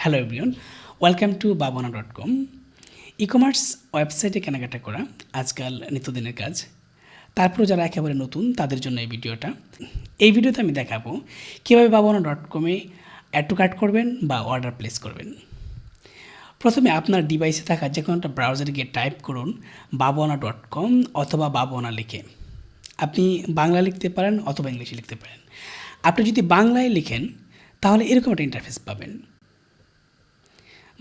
Hello everyone, welcome to babona.com। E-commerce ওয়েবসাইটে কেনাকাটা করা আজকাল নিত্যদিনের কাজ। তারপরেও যারা একেবারে নতুন তাদের জন্য এই ভিডিওটা। এই ভিডিওতে আমি দেখাবো কীভাবে babona.com-এ অ্যাড টু কার্ট করবেন বা অর্ডার প্লেস করবেন। প্রথমে আপনার ডিভাইসে থাকা যে কোনো একটা ব্রাউজারে গিয়ে টাইপ করুন babona.com অথবা babona লিখে। আপনি বাংলা লিখতে পারেন অথবা ইংলিশে লিখতে পারেন। আপনি যদি বাংলায় লিখেন তাহলে এরকম একটা ইন্টারফেস পাবেন।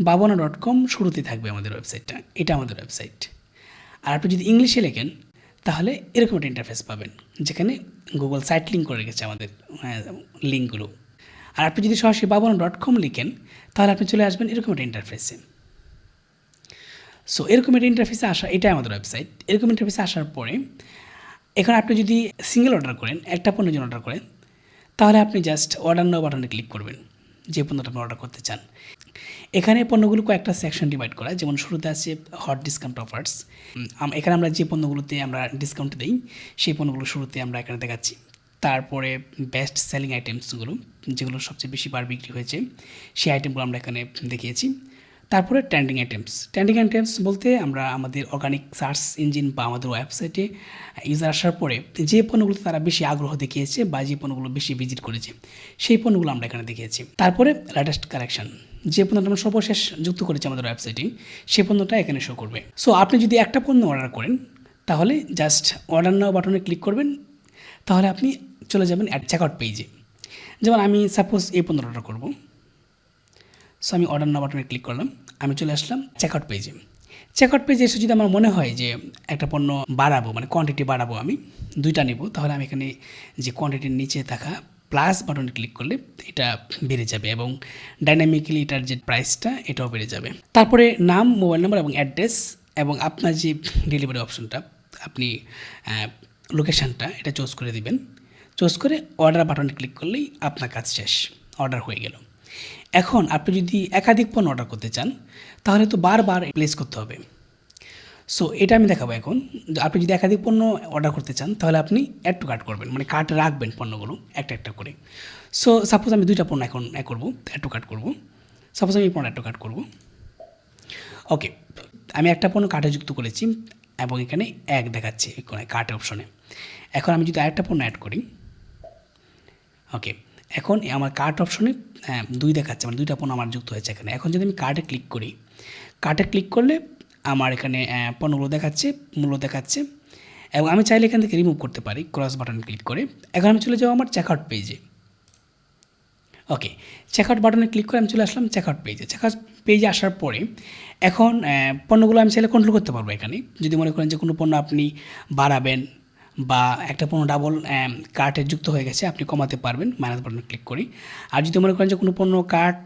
babona.com শুরুতে থাকবে আমাদের ওয়েবসাইটটা, এটা আমাদের ওয়েবসাইট। আর আপনি যদি ইংলিশে লেখেন তাহলে এরকম একটা ইন্টারফেস পাবেন, যেখানে গুগল সাইট লিঙ্ক করে রেখেছে আমাদের লিঙ্কগুলো। আর আপনি যদি সরাসরি babona.com লিখেন তাহলে আপনি চলে আসবেন এরকম একটা ইন্টারফেসে। সো এরকম একটা ইন্টারফেসে আসা, এটাই আমাদের ওয়েবসাইট। এরকম ইন্টারফেসে আসার পরে এখন আপনি যদি সিঙ্গেল অর্ডার করেন, একটা পণ্যের জন্য অর্ডার করেন, তাহলে আপনি জাস্ট অর্ডার নাও বাটনে ক্লিক করবেন যে পণ্যটা আপনি অর্ডার করতে চান। এখানে পণ্যগুলো কয়েকটা সেকশন ডিভাইড করা, যেমন শুরুতে আছে হট ডিসকাউন্ট অফার্স। এখানে আমরা যে পণ্যগুলোতে আমরা ডিসকাউন্ট দিই সেই পণ্যগুলো শুরুতে আমরা এখানে দেখাচ্ছি। তারপরে বেস্ট সেলিং আইটেমসগুলো, যেগুলো সবচেয়ে বেশি বার বিক্রি হয়েছে সেই আইটেমগুলো আমরা এখানে দেখিয়েছি। তারপরে ট্রেন্ডিং আইটেমস বলতে আমরা আমাদের অর্গানিক সার্চ ইঞ্জিন বা আমাদের ওয়েবসাইটে ইউজার আসার পরে যে পণ্যগুলোতে তারা বেশি আগ্রহ দেখিয়েছে বা যে পণ্যগুলো বেশি ভিজিট করেছে সেই পণ্যগুলো আমরা এখানে দেখিয়েছি। তারপরে লেটেস্ট কালেকশন, যে পণ্যটা আমরা সর্বশেষ যুক্ত করেছি আমাদের ওয়েবসাইটে সেই পণ্যটা এখানে শো করবে। সো আপনি যদি একটা পণ্য অর্ডার করেন তাহলে জাস্ট অর্ডার নাও বাটনে ক্লিক করবেন, তাহলে আপনি চলে যাবেন অ্যাট চেকআউট পেজে। যেমন আমি সাপোজ এই পণ্যটা অর্ডার করব। সো আমি অর্ডার নাও বাটনে ক্লিক করলাম, আমি চলে আসলাম চেকআউট পেজে। চেকআউট পেজে এসে যদি আমার মনে হয় যে একটা পণ্য বাড়াবো, মানে কোয়ান্টিটি বাড়াবো, আমি দুইটা নেব, তাহলে আমি এখানে যে কোয়ান্টিটির নিচে থাকা প্লাস বাটনে ক্লিক করলে এটা বেড়ে যাবে এবং ডাইনামিক্যালি এটার যে প্রাইসটা এটাও বেড়ে যাবে। তারপরে নাম, মোবাইল নাম্বার এবং অ্যাড্রেস এবং আপনার যে ডেলিভারি অপশনটা, আপনি লোকেশানটা এটা চুজ করে দিবেন। চুজ করে অর্ডার বাটনে ক্লিক করলেই আপনার কাজ শেষ, অর্ডার হয়ে গেল। এখন আপনি যদি একাধিক পণ্য অর্ডার করতে চান তাহলে তো বারবার প্লেস করতে হবে। সো এটা আমি দেখাবো এখন। আপনি যদি একাধিক পণ্য অর্ডার করতে চান তাহলে আপনি অ্যাড টু কার্ট করবেন, মানে কার্টে রাখবেন পণ্যগুলো একটা একটা করে। সো সাপোজ আমি দুইটা পণ্য এখন করবো, অ্যাড টু কার্ট করবো। সাপোজ আমি এই পণ্য অ্যাড টু কার্ট করবো। ওকে, আমি একটা পণ্য কার্টে যুক্ত করেছি এবং এখানে এক দেখাচ্ছে কার্টের অপশনে। এখন আমি যদি আরেকটা পণ্য অ্যাড করি, ওকে, এখন আমার কার্ট অপশনে দুই দেখাচ্ছে, মানে দুইটা পণ্য আমার যুক্ত হয়েছে এখানে। এখন যদি আমি কার্টে ক্লিক করি, কার্টে ক্লিক করলে আমার এখানে পণ্যগুলো দেখাচ্ছে, মূল্য দেখাচ্ছে এবং আমি চাইলে এখান থেকে রিমুভ করতে পারি ক্রস বাটন ক্লিক করে। এখন আমি চলে যাবো আমার চেকআউট পেজে। ওকে, চেকআউট বাটনে ক্লিক করে আমি চলে আসলাম চেকআউট পেজে। চেকআউট পেজে আসার পরে এখন পণ্যগুলো আমি চাইলে কন্ট্রোল করতে পারবো এখানে। যদি মনে করেন যে কোনো পণ্য আপনি বাড়াবেন বা একটা পণ্য ডাবল কার্টে যুক্ত হয়ে গেছে, আপনি কমাতে পারবেন মাইনাস বাটনে ক্লিক করি। আর যদি মনে করেন যে কোনো পণ্য কার্ট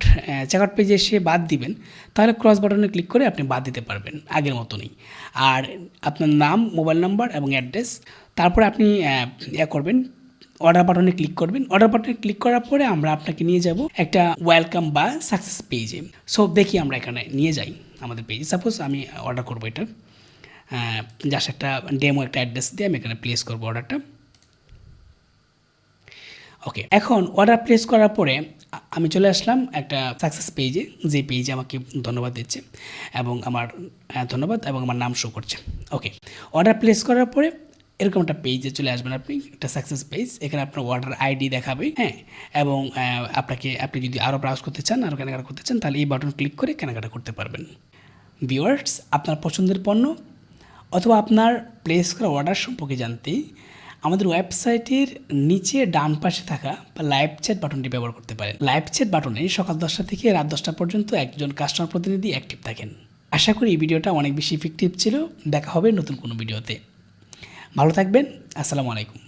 চেকআউট পেজে এসে বাদ দিবেন তাহলে ক্রস বাটনে ক্লিক করে আপনি বাদ দিতে পারবেন আগের মতনই। আর আপনার নাম, মোবাইল নাম্বার এবং অ্যাড্রেস, তারপরে আপনি করবেন অর্ডার বাটনে ক্লিক করবেন। অর্ডার বাটনে ক্লিক করার পরে আমরা আপনাকে নিয়ে যাব একটা ওয়েলকাম বা সাকসেস পেজে। সো দেখি আমরা এখানে নিয়ে যাই আমাদের পেজে। সাপোজ আমি অর্ডার করবো এটা, জাস্ট একটা ডেমো একটা অ্যাড্রেস দিয়ে আমি এখানে প্লেস করবো অর্ডারটা। ওকে, এখন অর্ডার প্লেস করার পরে আমি চলে আসলাম একটা সাকসেস পেজে, যে পেজে আমাকে ধন্যবাদ দিচ্ছে এবং আমার ধন্যবাদ এবং আমার নাম শো করছে। ওকে, অর্ডার প্লেস করার পরে এরকম একটা পেজে চলে আসবেন আপনি, একটা সাকসেস পেজ। এখানে আপনার অর্ডার আইডি দেখাবে, হ্যাঁ, এবং আপনি যদি আরও ব্রাউজ করতে চান, আরও কেনাকাটা করতে চান, তাহলে এই বাটন ক্লিক করে কেনাকাটা করতে পারবেন। ভিউয়ার্স, আপনার পছন্দের পণ্য অথবা আপনার প্লেস করা অর্ডার সম্পর্কে জানতে আমাদের ওয়েবসাইটের নিচে ডান পাশে থাকা বা লাইভ চ্যাট বাটনটি ব্যবহার করতে পারেন। লাইভ চ্যাট বাটনে সকাল 10টা থেকে রাত 10টা পর্যন্ত একজন কাস্টমার প্রতিনিধি অ্যাক্টিভ থাকেন। আশা করি এই ভিডিওটা অনেক বেশি ইফেক্টিভ ছিল। দেখা হবে নতুন কোনো ভিডিওতে। ভালো থাকবেন। আসসালামু আলাইকুম।